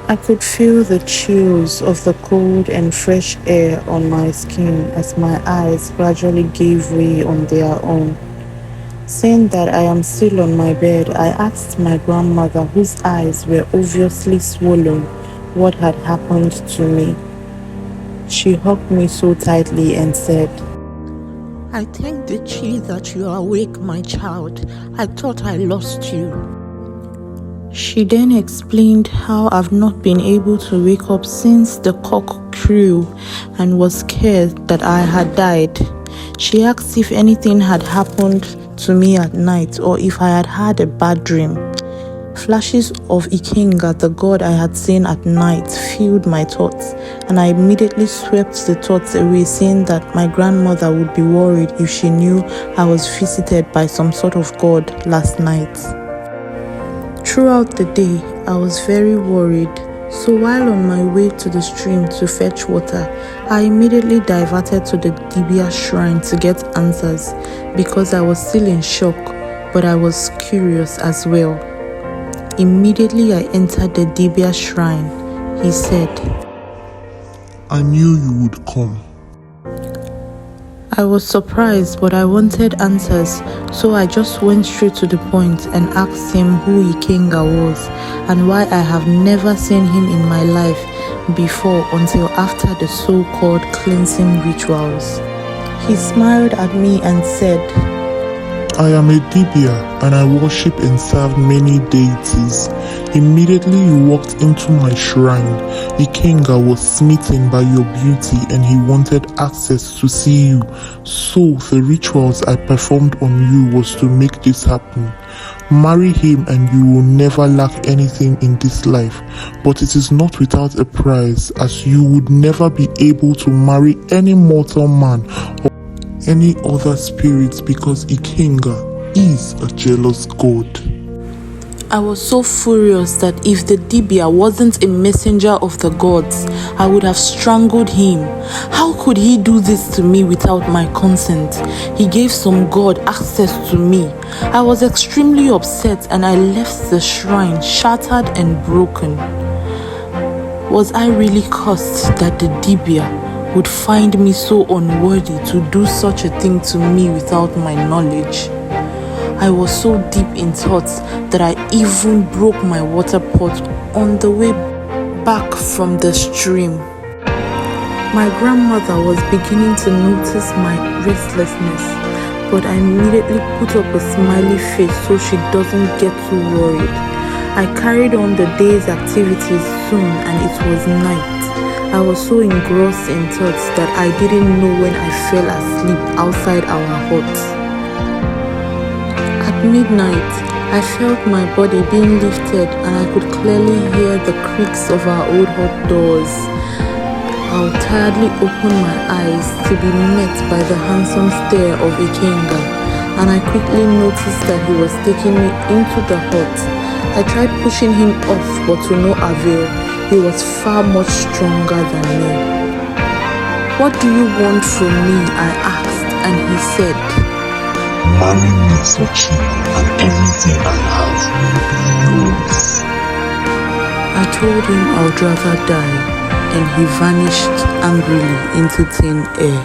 I could feel the chills of the cold and fresh air on my skin as my eyes gradually gave way on their own. Seeing that I am still on my bed, I asked my grandmother, whose eyes were obviously swollen, what had happened to me. She hugged me so tightly and said, "I thank the Chi that you are awake, my child. I thought I lost you." She then explained how I've not been able to wake up since the cock crew and was scared that I had died. She asked if anything had happened to me at night or if I had had a bad dream. Flashes of Ikenga, the god I had seen at night, filled my thoughts, and I immediately swept the thoughts away, saying that my grandmother would be worried if she knew I was visited by some sort of god last night. Throughout the day, I was very worried, so while on my way to the stream to fetch water, I immediately diverted to the Dibia shrine to get answers because I was still in shock, but I was curious as well. Immediately I entered the Dibia shrine. He said, "I knew you would come." I was surprised, but I wanted answers, so I just went straight to the point and asked him who Ikenga was and why I have never seen him in my life before until after the so-called cleansing rituals. He smiled at me and said, "I am a Dibia and I worship and serve many deities. Immediately you walked into my shrine, Ikenga was smitten by your beauty and he wanted access to see you. So the rituals I performed on you was to make this happen. Marry him and you will never lack anything in this life. But it is not without a price, as you would never be able to marry any mortal man or any other spirits because Ikenga is a jealous god." I was so furious that if the Dibia wasn't a messenger of the gods, I would have strangled him. How could he do this to me without my consent? He gave some god access to me. I was extremely upset and I left the shrine shattered and broken. Was I really cursed that the Dibia would find me so unworthy to do such a thing to me without my knowledge? I was so deep in thoughts that I even broke my water pot on the way back from the stream. My grandmother was beginning to notice my restlessness, but I immediately put up a smiley face so she doesn't get too worried. I carried on the day's activities soon and it was night. I was so engrossed in thoughts that I didn't know when I fell asleep outside our hut. At midnight, I felt my body being lifted and I could clearly hear the creaks of our old hut doors. I would tiredly open my eyes to be met by the handsome stare of Ikenga, and I quickly noticed that he was taking me into the hut. I tried pushing him off, but to no avail. He was far much stronger than me. "What do you want from me?" I asked, and he said, "Marry me, Sochima, and everything I have will be yours." I told him I would rather die, and he vanished angrily into thin air.